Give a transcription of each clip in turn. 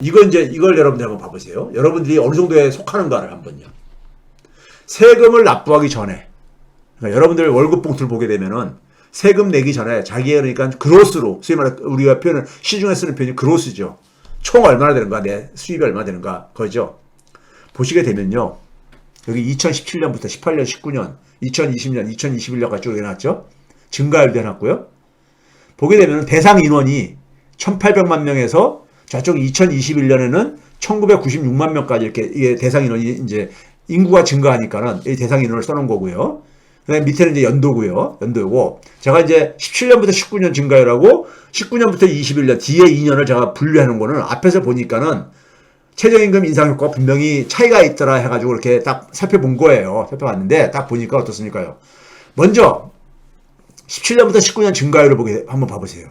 이걸 여러분들 한번 봐보세요. 여러분들이 어느 정도에 속하는가를 한번요. 세금을 납부하기 전에, 그러니까 여러분들 월급 봉투를 보게 되면은 세금 내기 전에 자기의 그러니까 그로스로, 소위 말해 우리가 표현을 시중에 쓰는 표현이 그로스죠. 총 얼마나 되는가, 내 수입이 얼마나 되는가, 거죠. 보시게 되면요. 여기 2017년부터 18년, 19년, 2020년, 2021년까지 쭉 해놨죠. 증가율도 해놨고요. 보게 되면 대상 인원이 1800만 명에서 저쪽 2021년에는 1996만 명까지 이렇게 대상 인원이 이제 인구가 증가하니까는 이 대상 인원을 써놓은 거고요. 그 다음에 밑에는 이제 연도고요. 연도고. 제가 이제 17년부터 19년 증가율하고 19년부터 21년 뒤에 2년을 제가 분류하는 거는 앞에서 보니까는 최저임금 인상 효과가 분명히 차이가 있더라 해가지고 이렇게 딱 살펴본 거예요. 살펴봤는데 딱 보니까 어떻습니까요? 먼저 17년부터 19년 증가율을 한번 봐보세요.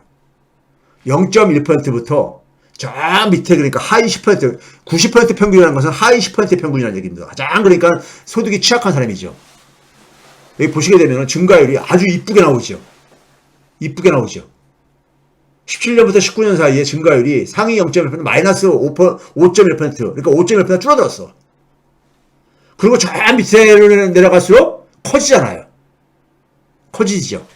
0.1%부터 저 밑에 그러니까 하위 10%, 90% 평균이라는 것은 하위 10% 평균이라는 얘기입니다. 가장 그러니까 소득이 취약한 사람이죠. 여기 보시게 되면 증가율이 아주 이쁘게 나오죠. 이쁘게 나오죠. 17년부터 19년 사이에 증가율이 상위 0.1% 마이너스 5.1% 그러니까 5.1% 줄어들었어. 그리고 저 밑에 내려갈수록 커지잖아요. 커지죠.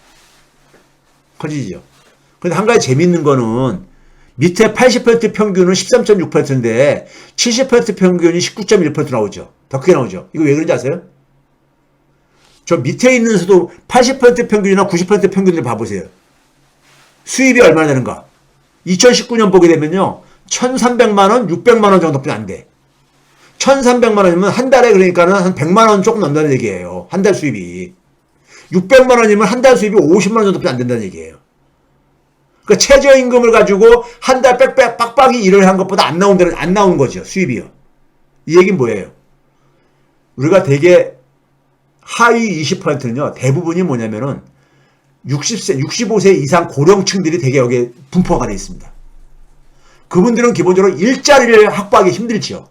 근데 한 가지 재밌는 거는 밑에 80% 평균은 13.6%인데 70% 평균이 19.1% 나오죠. 더 크게 나오죠. 이거 왜 그런지 아세요? 저 밑에 있는 수도 80% 평균이나 90% 평균을 봐보세요. 수입이 얼마나 되는가? 2019년 보게 되면요. 1,300만원, 600만원 정도밖에 안 돼. 1,300만원이면 한 달에 그러니까는 한 100만원 조금 넘는다는 얘기예요. 한 달 수입이. 600만원이면 한 달 수입이 50만원 정도밖에 안 된다는 얘기예요. 그러니까 최저임금을 가지고 한 달 빡빡이 일을 한 것보다 안 나온 거죠. 수입이요. 이 얘기는 뭐예요? 우리가 되게 하위 20%는요. 대부분이 뭐냐면은 60세, 65세 이상 고령층들이 되게 여기에 분포가 되어 있습니다. 그분들은 기본적으로 일자리를 확보하기 힘들죠.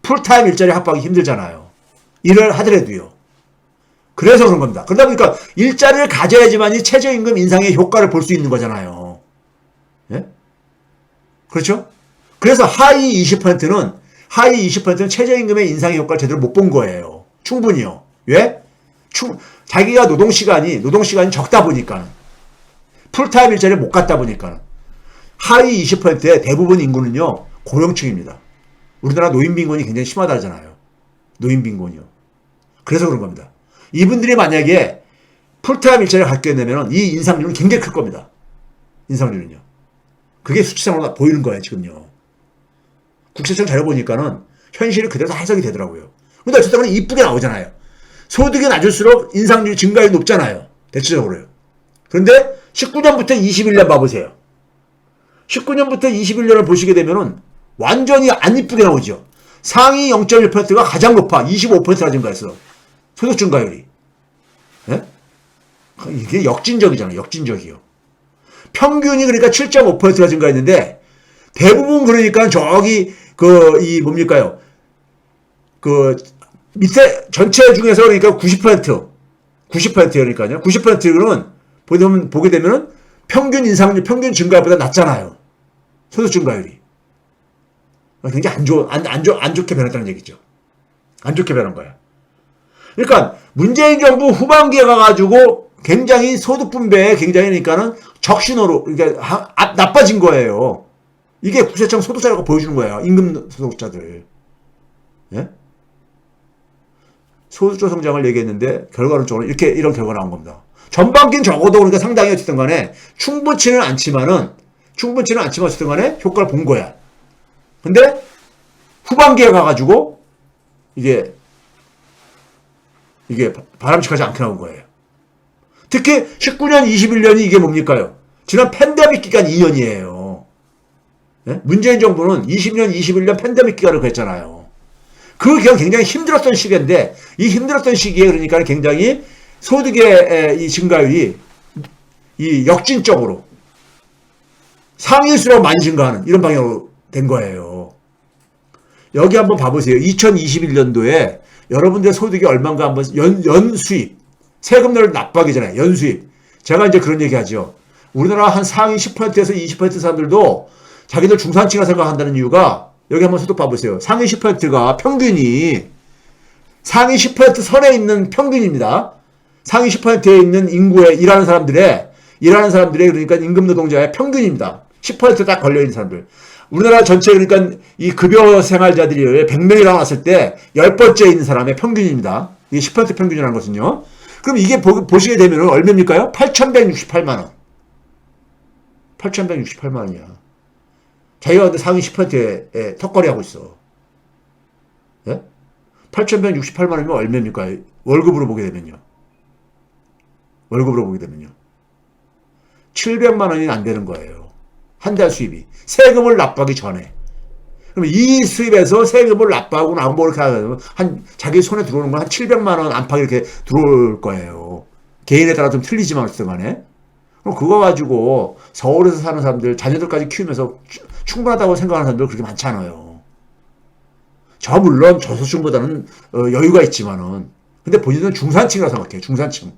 풀타임 일자리 확보하기 힘들잖아요. 일을 하더라도요. 그래서 그런 겁니다. 그러다 보니까 일자리를 가져야지만이 최저임금 인상의 효과를 볼 수 있는 거잖아요. 예? 그렇죠? 그래서 하위 20%는 최저임금의 인상의 효과를 제대로 못 본 거예요. 충분히요. 왜? 자기가 노동시간이 적다 보니까 풀타임 일자리를 못 갔다 보니까 하위 20%의 대부분 인구는요. 고령층입니다. 우리나라 노인빈곤이 굉장히 심하다잖아요. 노인빈곤이요. 그래서 그런 겁니다. 이분들이 만약에 풀타임 일자리를 갖게 되면 이 인상률은 굉장히 클 겁니다. 인상률은요. 그게 수치상으로 보이는 거예요. 지금요. 국세청 자료 보니까는 현실이 그대로 다 해석이 되더라고요. 근데 어쨌든 이쁘게 나오잖아요. 소득이 낮을수록 인상률 증가율이 높잖아요. 대체적으로요. 그런데 19년부터 21년 봐보세요. 19년부터 21년을 보시게 되면은 완전히 안 이쁘게 나오죠. 상위 0.1%가 가장 높아. 25%가 증가했어. 소득 증가율이. 예? 이게 역진적이잖아요. 역진적이요. 평균이 그러니까 7.5%가 증가했는데 대부분 그러니까 저기 뭡니까요? 밑에 전체 중에서 그러니까 90%그러니까요. 90%는 보게 되면은 평균 인상률, 평균 증가율보다 낮잖아요. 소득 증가율이. 굉장히 안 좋게 변했다는 얘기죠. 안 좋게 변한 거야. 그러니까 문재인 정부 후반기에 가가지고 굉장히 소득 분배에 굉장히 그러니까는 적신호로 그러니까 나빠진 거예요. 이게 국세청 소득자료가 보여주는 거예요. 임금 소득자들. 예? 소득주 성장을 얘기했는데 결과론적으로 이런 결과가 나온 겁니다. 전반기는 적어도 그러니까 상당히 어쨌든 간에 충분치는 않지만 어쨌든 간에 효과를 본 거야. 근데 후반기에 가가지고 이게 바람직하지 않게 나온 거예요. 특히 19년, 21년이 이게 뭡니까요? 지난 팬데믹 기간 2년이에요. 네? 문재인 정부는 20년, 21년 팬데믹 기간을 그랬잖아요. 그 기간 굉장히 힘들었던 시기인데 이 힘들었던 시기에 그러니까 굉장히 소득의 이 증가율이 이 역진적으로 상위일수록 많이 증가하는 이런 방향으로 된 거예요. 여기 한번 봐보세요. 2021년도에 여러분들의 소득이 얼마인가 한번 연수입 세금을 납부하기 전에 연수입 제가 이제 그런 얘기 하죠. 우리나라 한 상위 10%에서 20% 사람들도 자기들 중산층이라 생각한다는 이유가 여기 한번 소득 봐보세요. 상위 10%가 평균이 상위 10% 선에 있는 평균입니다. 상위 10%에 있는 인구에 일하는 사람들의 그러니까 임금 노동자의 평균입니다. 10% 딱 걸려있는 사람들. 우리나라 전체 그러니까 이 급여 생활자들이 100명이라고 났을 때 10번째 있는 사람의 평균입니다. 이게 10% 평균이라는 것은요. 그럼 이게 보시게 되면 얼마입니까요? 8,168만 원. 8,168만 원이야. 자기가 근데 상위 10%에 턱걸이 하고 있어. 예? 8,168만 원이면 얼마입니까? 월급으로 보게 되면요. 700만 원이 안 되는 거예요. 한 달 수입이. 세금을 납부하기 전에. 그럼 이 수입에서 세금을 납부하고 나고 뭐 이렇게 하면 자기 손에 들어오는 건 한 700만 원 안팎 이렇게 들어올 거예요. 개인에 따라 좀 틀리지만 어쨌든 간에. 그럼 그거 가지고 서울에서 사는 사람들, 자녀들까지 키우면서 충분하다고 생각하는 사람들 그렇게 많지 않아요. 저 물론 저소득층보다는 여유가 있지만은. 근데 본인은 중산층이라고 생각해요. 중산층.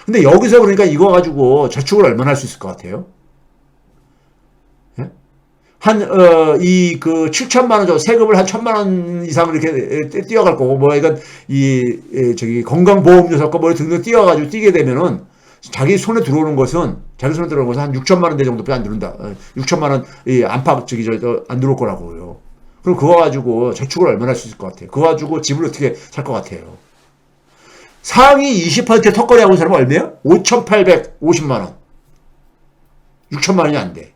근데 여기서 그러니까 이거 가지고 저축을 얼마나 할 수 있을 것 같아요? 예? 이 7천만 원 정도 세금을 한 1,000만 원 이상 이렇게 뛰어갈 거고, 뭐, 이건 건강보험료 거 뭐 등등 뛰어가지고 뛰게 되면은 자기 손에 들어오는 것은 한 6천만 원대 정도밖에 안 들어온다. 6천만 원 안팎 안 들어올 거라고요. 그럼 그거 가지고 저축을 얼마나 할 수 있을 것 같아요? 그거 가지고 집을 어떻게 살 것 같아요? 상위 20% 턱걸이 하고 있는 사람은 얼마예요? 5,850만 원. 6천만 원이 안 돼.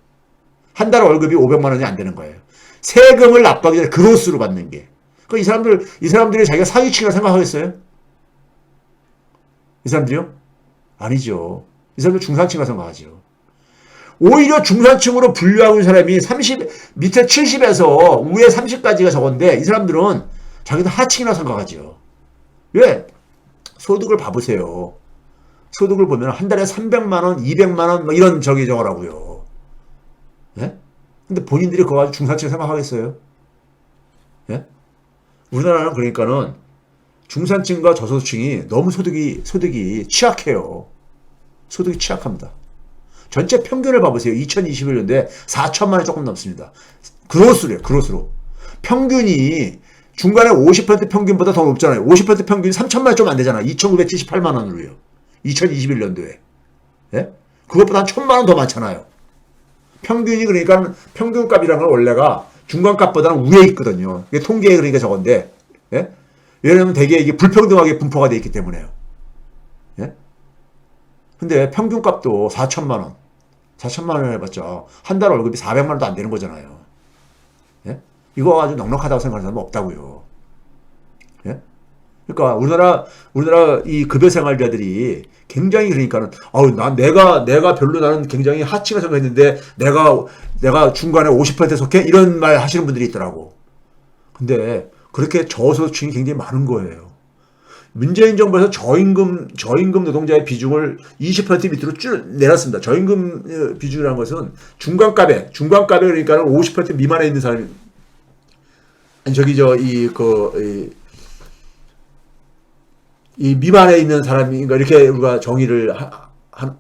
한 달 월급이 500만 원이 안 되는 거예요. 세금을 납부하기 전에 그로스로 받는 게. 이 사람들이 자기가 상위층이라고 생각하겠어요? 이 사람들이요? 아니죠. 이 사람들 중산층이라고 생각하죠. 오히려 중산층으로 분류하고 있는 사람이 밑에 70에서 위에 30까지가 저건데, 이 사람들은 자기들 하층이라고 생각하죠. 왜? 소득을 봐보세요. 소득을 보면 한 달에 300만 원, 200만 원, 뭐 이런 저거라고요. 예? 근데 본인들이 그거 가지고 중산층 생각하겠어요? 예? 우리나라는 그러니까는 중산층과 저소득층이 너무 소득이 취약해요. 소득이 취약합니다. 전체 평균을 봐보세요. 2021년도에 4천만 원이 조금 넘습니다. 그로스로. 평균이 중간에 50% 평균보다 더 높잖아요. 50% 평균이 3천만 원 좀 안 되잖아요. 2,978만 원으로요. 2021년도에. 예? 그것보다 한 1,000만 원 더 많잖아요. 평균이 그러니까 평균값이라는 건 원래가 중간값보다는 위에 있거든요. 이게 통계에 그러니까 저건데. 예? 왜냐면 되게 이게 불평등하게 분포가 되어 있기 때문에요. 예? 근데 평균값도 4천만 원. 4천만 원 해봤자 한 달 월급이 400만 원도 안 되는 거잖아요. 예? 이거 아주 넉넉하다고 생각하는 사람은 없다고요. 예? 그러니까 우리나라 이 급여 생활자들이 굉장히 그러니까는 내가 별로 나는 굉장히 하층을 생각했는데 내가 중간에 50%에 속해 이런 말 하시는 분들이 있더라고. 근데 그렇게 저소득층이 굉장히 많은 거예요. 문재인 정부에서 저임금 노동자의 비중을 20% 밑으로 쭉 내렸습니다. 저임금 비중이라는 것은 중간값에 그러니까 50% 미만에 있는 사람이 이 미만에 있는 사람인가 이렇게 우리가 정의를 하는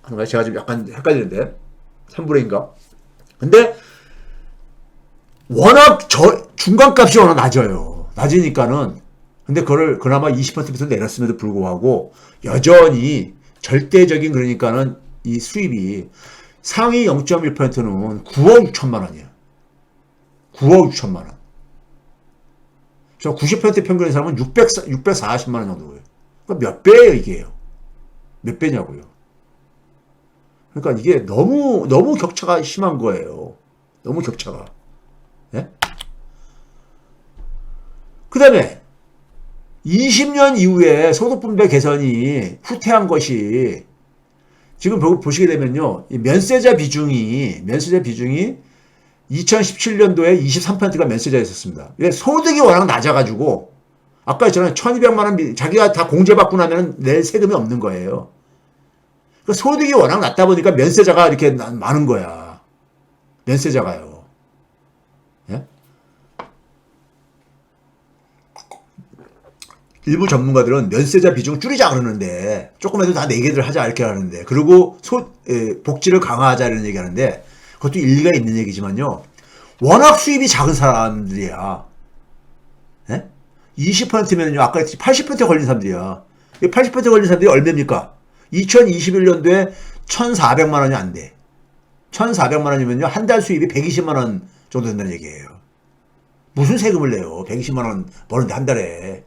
거야. 제가 지금 약간 헷갈리는데 3분의 2인가? 근데 워낙 중간값이 워낙 낮으니까는 근데 그걸 그나마 20% 밑으로 내렸음에도 불구하고 여전히 절대적인 그러니까는 이 수입이 상위 0.1%는 9억 6천만 원이야. 9억 6천만 원. 저 90% 평균의 사람은 640만 원 정도고요. 그러니까 몇 배예요, 이게요? 몇 배냐고요? 그러니까 이게 너무 격차가 심한 거예요. 너무 격차가. 예? 그 다음에 20년 이후에 소득분배 개선이 후퇴한 것이 지금 보시게 되면요. 이 면세자 비중이 2017년도에 23%가 면세자였었습니다. 왜? 소득이 워낙 낮아가지고 아까 했잖아요. 1,200만 원 자기가 다 공제받고 나면 낼 세금이 없는 거예요. 그러니까 소득이 워낙 낮다 보니까 면세자가 이렇게 많은 거야. 면세자가요. 예? 일부 전문가들은 면세자 비중 줄이자 그러는데 조금해도 다 내게들 하자 이렇게 하는데 그리고 복지를 강화하자 이런 얘기 하는데 그것도 일리가 있는 얘기지만요. 워낙 수입이 작은 사람들이야. 예? 20%면요, 아까 80% 걸린 사람들이야. 80% 걸린 사람들이 얼마입니까? 2021년도에 1,400만 원이 안 돼. 1,400만 원이면요, 한 달 수입이 120만 원 정도 된다는 얘기예요. 무슨 세금을 내요? 120만 원 버는데 한 달에.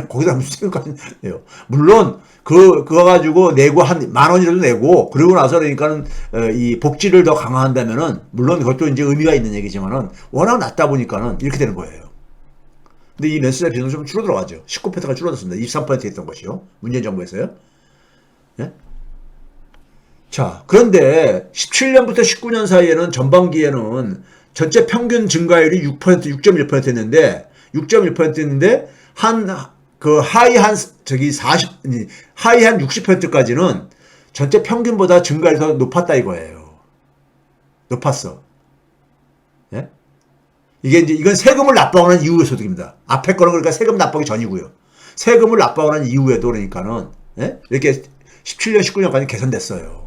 거기다 무슨 세금까지 내요? 물론 그거 가지고 내고 한 10,000원이라도 내고 그러고 나서 그러니까는 이 복지를 더 강화한다면은 물론 그것도 이제 의미가 있는 얘기지만은 워낙 낮다 보니까는 이렇게 되는 거예요. 근데 이 면세자 비중은 좀 줄어들어가죠. 19%가 줄어들었습니다. 23% 했던 것이요. 문재인 정부에서요. 예? 자, 그런데 17년부터 19년 사이에는 전반기에는 전체 평균 증가율이 6%, 6.1%였는데 6.1%였는데 하이 한 60%까지는 전체 평균보다 증가율이 더 높았다 이거예요. 높았어. 예? 이건 세금을 납부하는 이후의 소득입니다. 앞에 거는 그러니까 세금 납부하기 전이고요. 세금을 납부하는 이후에도 그러니까는, 예? 이렇게 17년, 19년까지 개선됐어요.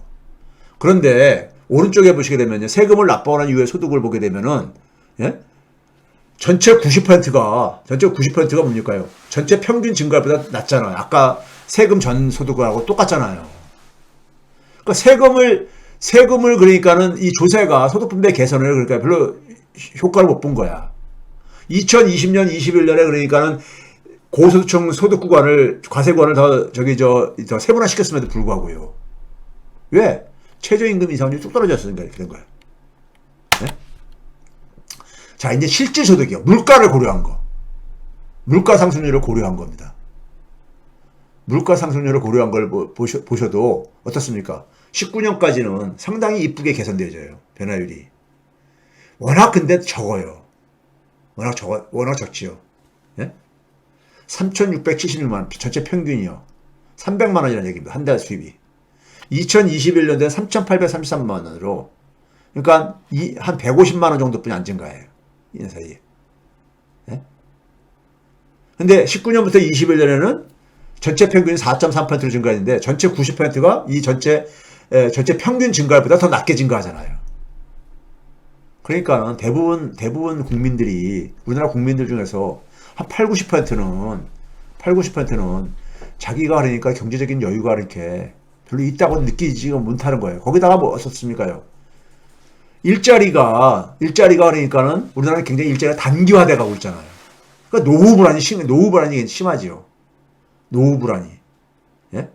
그런데 오른쪽에 보시게 되면요. 세금을 납부하는 이후의 소득을 보게 되면은, 예? 전체 90%가 뭡니까요? 전체 평균 증가율보다 낮잖아요. 아까 세금 전 소득하고 똑같잖아요. 그러니까 세금을 그러니까는 이 조세가 소득분배 개선을 그러니까 별로 효과를 못 본 거야. 2020년, 21년에 그러니까는 고소득층 소득 구간을, 과세 구간을 더 세분화 시켰음에도 불구하고요. 왜? 최저임금 인상률이 뚝 떨어졌으니까 이렇게 된 거예요. 네? 자, 이제 실질소득이요. 물가를 고려한 거. 물가 상승률을 고려한 겁니다. 물가 상승률을 고려한 걸 보셔도 어떻습니까? 19년까지는 상당히 이쁘게 개선되어져요. 변화율이. 워낙 근데 적어요. 워낙 적지요. 예? 3,676만 원, 전체 평균이요. 300만 원이라는 얘기입니다. 한 달 수입이. 2021년도에 3,833만 원으로, 그러니까 한 150만 원 정도뿐이 안 증가해요. 이 사이에. 예? 근데 19년부터 21년에는 전체 평균이 4.3%로 증가했는데 전체 90%가 이 전체 평균 증가율보다 더 낮게 증가하잖아요. 그러니까 대부분 국민들이, 우리나라 국민들 중에서 한 90%는 자기가 그러니까 경제적인 여유가 이렇게 별로 있다고 느끼지가 못하는 거예요. 거기다가 뭐 어떻습니까요? 일자리가 그러니까는 우리나라는 굉장히 일자리가 단기화돼 가고 있잖아요. 그러니까 노후불안이 심하지요. 노후불안이. 예?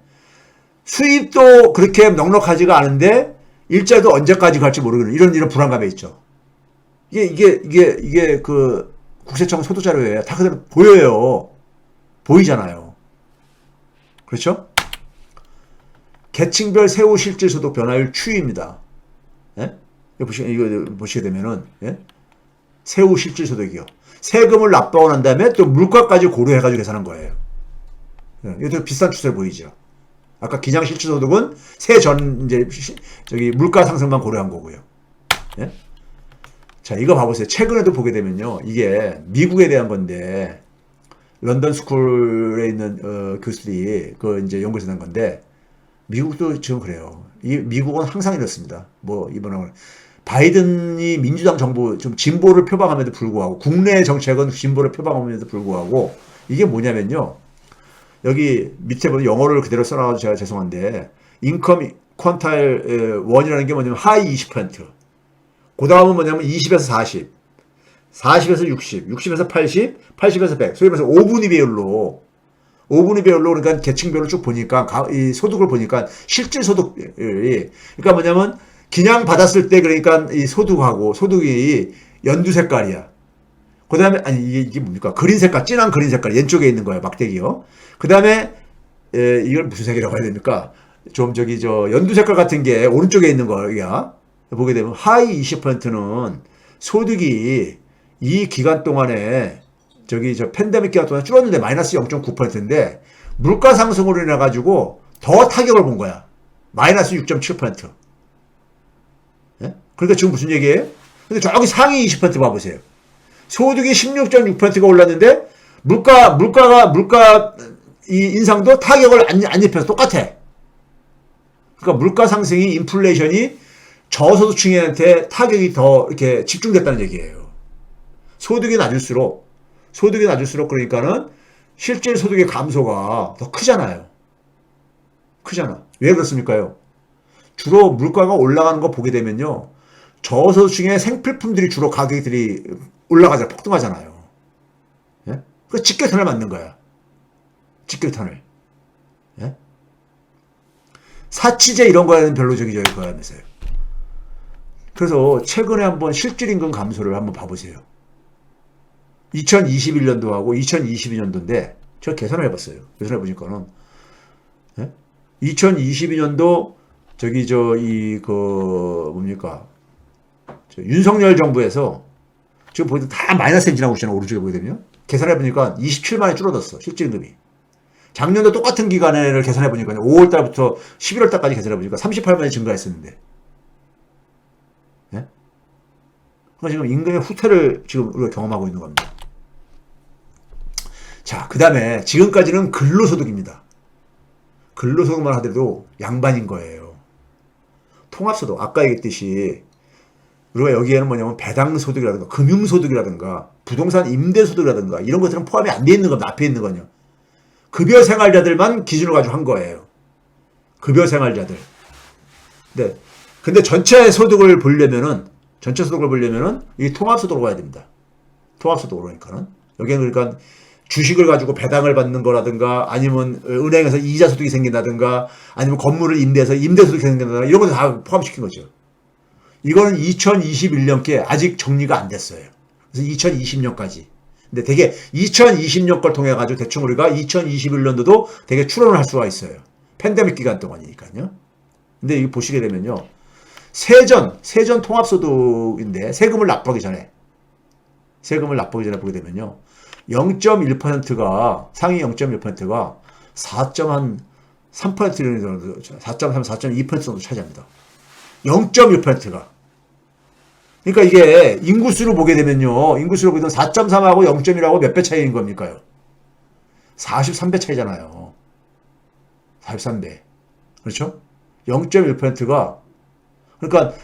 수입도 그렇게 넉넉하지가 않은데 일자리도 언제까지 갈지 모르겠는 이런 불안감에 있죠. 이게 그 국세청 소득 자료에 다 그대로 보여요. 보이잖아요. 그렇죠? 계층별 세후 실질소득 변화율 추이입니다. 예? 이거 보시게 되면은, 예? 세후 실질소득이요. 세금을 납부하고 난 다음에 또 물가까지 고려해가지고 계산한 거예요. 예? 이것도 비슷한 추세를 보이죠. 아까 기장 실질소득은 물가 상승만 고려한 거고요. 예? 자, 이거 봐보세요. 최근에도 보게 되면요. 이게 미국에 대한 건데, 런던 스쿨에 있는, 교수들이 이제 연구해서 낸 건데, 미국도 지금 그래요. 미국은 항상 이렇습니다. 이번에 바이든이 민주당 정부 좀 진보를 표방함에도 불구하고, 국내 정책은 진보를 표방함에도 불구하고, 이게 뭐냐면요. 여기 밑에 보면 영어를 그대로 써놔가지고 제가 죄송한데, 인컴 퀀타일 1이라는 게 뭐냐면 하이 20%. 그 다음은 뭐냐면 20에서 40, 40에서 60, 60에서 80, 80에서 100. 소위 말해서 5분위 배율로 그러니까 계층별로 쭉 보니까 이 소득을 보니까 실질 소득이 그러니까 뭐냐면 그냥 받았을 때 그러니까 이 소득이 연두 색깔이야. 그 다음에 이게 뭡니까? 그린 색깔, 진한 그린 색깔 왼쪽에 있는 거예요. 막대기요. 그 다음에 이걸 무슨 색이라고 해야 됩니까? 좀 연두 색깔 같은 게 오른쪽에 있는 거야. 보게 되면 하이 20%는 소득이 이 기간 동안에 팬데믹 기간 동안에 줄었는데 마이너스 0.9%인데 물가 상승으로 인해 가지고 더 타격을 본 거야. 마이너스 6.7%. 예? 그러니까 지금 무슨 얘기예요? 근데 저기 상위 20% 봐보세요. 소득이 16.6%가 올랐는데 물가 이 인상도 타격을 안 입혀서 똑같아. 그러니까 물가 상승이 인플레이션이 저소득층한테 타격이 더 이렇게 집중됐다는 얘기예요. 소득이 낮을수록 그러니까는 실질 소득의 감소가 더 크잖아요. 크잖아. 왜 그렇습니까요? 주로 물가가 올라가는 거 보게 되면요. 저소득층의 생필품들이 주로 가격들이 올라가잖아요. 폭등하잖아요. 예? 그 직격탄을 맞는 거야. 직격탄을. 예? 사치제 이런 거에는 별로 그거 하면서요. 그래서 최근에 한번 실질임금 감소를 한번 봐보세요. 2021년도하고 2022년도인데 제가 계산을 해봤어요. 계산해 보니까는 2022년도 뭡니까 윤석열 정부에서 지금 보이도 다 마이너스 엔진하고 있잖아요. 오른쪽에 보게 되면 계산해 보니까 27만이 줄어들었어. 실질임금이. 작년도 똑같은 기간을 계산해 보니까 5월달부터 11월달까지 계산해 보니까 38만이 증가했었는데. 네? 그러니까 지금 임금의 후퇴를 지금 우리가 경험하고 있는 겁니다. 자, 그 다음에 지금까지는 근로소득입니다. 근로소득만 하더라도 양반인 거예요. 통합소득, 아까 얘기했듯이 우리가 여기에는 뭐냐면 배당소득이라든가 금융소득이라든가 부동산 임대소득이라든가 이런 것들은 포함이 안 돼 있는 겁니다. 앞에 있는 건요. 급여생활자들만 기준으로 가지고 한 거예요. 급여생활자들. 네. 근데 전체 소득을 보려면은 이 통합소득으로 가야 됩니다. 통합소득으로 그러니까는. 여기는 그러니까 주식을 가지고 배당을 받는 거라든가 아니면 은행에서 이자 소득이 생긴다든가 아니면 건물을 임대해서 임대소득이 생긴다든가 이런 것도 다 포함시킨 거죠. 이거는 2021년께 아직 정리가 안 됐어요. 그래서 2020년까지. 근데 되게 2020년 걸 통해 가지고 대충 우리가 2021년도도 되게 추론을 할 수가 있어요. 팬데믹 기간 동안이니까요. 근데 이거 보시게 되면요. 세전 통합소득인데 세금을 납부하기 전에 보게 되면요. 0.1%가 상위 0.1%가 4.3% 정도 4.2% 정도 차지합니다. 0.1%가. 그러니까 이게 인구수로 보게 되면요. 4.3하고 0.1하고 몇 배 차이인 겁니까요? 43배 차이잖아요. 43배. 그렇죠? 0.1%가 그러니까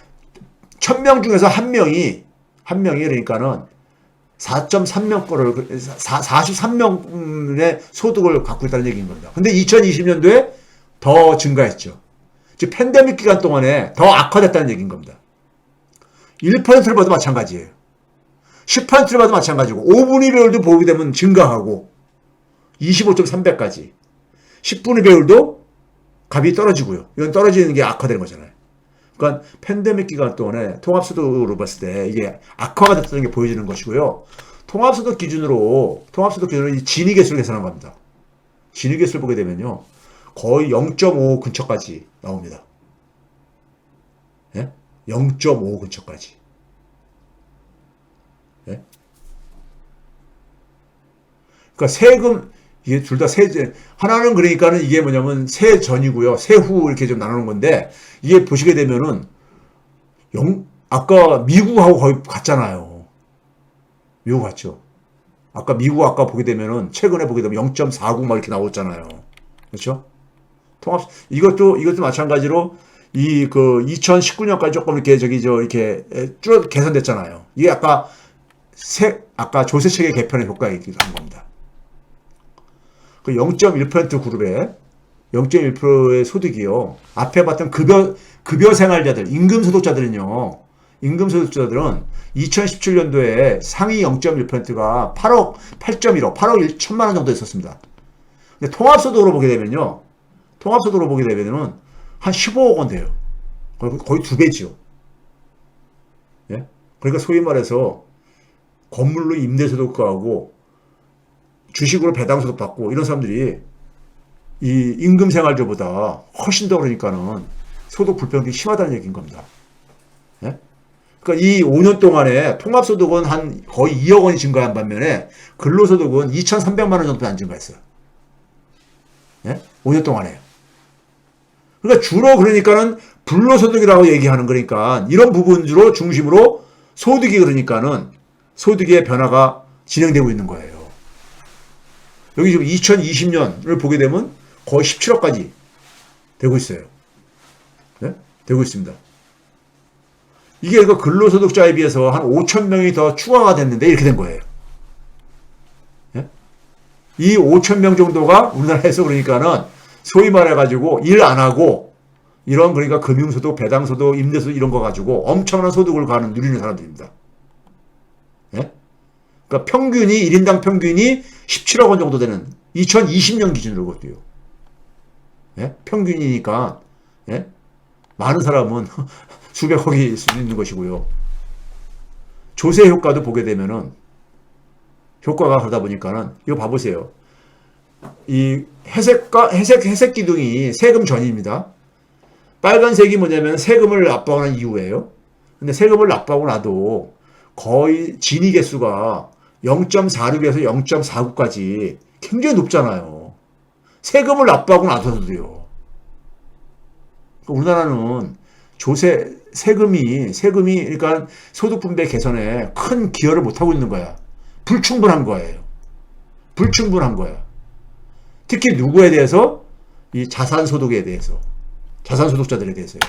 1000명 중에서 한 명이 그러니까는 4.3명 거를 43명의 소득을 갖고 있다는 얘기인 겁니다. 근데 2020년도에 더 증가했죠. 즉 팬데믹 기간 동안에 더 악화됐다는 얘기인 겁니다. 1%를 봐도 마찬가지예요. 10%를 봐도 마찬가지고 5분위 배율도 보게 되면 증가하고 25.3배까지 10분위 배율도 값이 떨어지고요. 이건 떨어지는 게 악화되는 거잖아요. 그러니까 팬데믹 기간 동안에 통합소득으로 봤을 때 이게 악화가 됐다는 게 보여지는 것이고요. 통합소득 기준으로 이 진위계수를 계산한 겁니다. 진위계수를 보게 되면요. 거의 0.5 근처까지 나옵니다. 예? 0.5 근처까지. 예? 그러니까 세금 이게 둘 다 세제 하나는 그러니까는 이게 뭐냐면 세전이고요. 세후 이렇게 좀 나누는 건데 이게 보시게 되면은 아까 미국하고 거의 같잖아요. 미국 같죠. 미국 보게 되면은 최근에 보게 되면 0.49 막 이렇게 나왔잖아요. 그렇죠? 이것도 마찬가지로 2019년까지 조금 이렇게 이렇게 쭉 개선됐잖아요. 이게 아까 조세체계 개편의 효과이기도 한 겁니다. 그 0.1% 그룹에 0.1%의 소득이요. 앞에 봤던 급여 생활자들, 임금소득자들은 2017년도에 상위 0.1%가 8억 1천만 원 정도 있었습니다. 근데 통합소득으로 보게 되면은 한 15억 원 돼요. 거의 2배지요. 예? 그러니까 소위 말해서 건물로 임대소득하고 주식으로 배당소득 받고 이런 사람들이 이 임금생활자보다 훨씬 더 그러니까는 소득 불평등이 심하다는 얘기인 겁니다. 예? 그러니까 이 5년 동안에 통합소득은 한 거의 2억 원이 증가한 반면에 근로소득은 2,300만 원 정도 안 증가했어요. 예? 5년 동안에. 그러니까 주로 그러니까는 불로소득이라고 얘기하는 거니까 이런 부분으로 중심으로 소득의 변화가 진행되고 있는 거예요. 여기 지금 2020년을 보게 되면 거의 17억까지 되고 있어요. 네? 되고 있습니다. 이게 그 근로소득자에 비해서 한 5천 명이 더 추가가 됐는데 이렇게 된 거예요. 예? 이 5천 명 정도가 우리나라에서 그러니까는 소위 말해가지고 일 안 하고 이런 그러니까 금융소득, 배당소득, 임대소득 이런 거 가지고 엄청난 소득을 누리는 사람들입니다. 예? 그러니까 평균이 1인당 평균이 17억 원 정도 되는 2020년 기준으로 그것도요. 예? 평균이니까 예? 많은 사람은 수백억이 있는 것이고요. 조세 효과도 보게 되면은 효과가 그러다 보니까는 이거 봐보세요. 이 회색 기둥이 세금 전입니다. 빨간색이 뭐냐면 세금을 납부하는 이유예요. 근데 세금을 납부하고 나도 거의 진위 개수가 0.46에서 0.49까지 굉장히 높잖아요. 세금을 납부하고 나서도요. 우리나라는 세금이 그러니까 소득 분배 개선에 큰 기여를 못하고 있는 거야. 불충분한 거예요. 불충분한 거야. 특히 누구에 대해서? 이 자산소득에 대해서. 자산소득자들에 대해서요.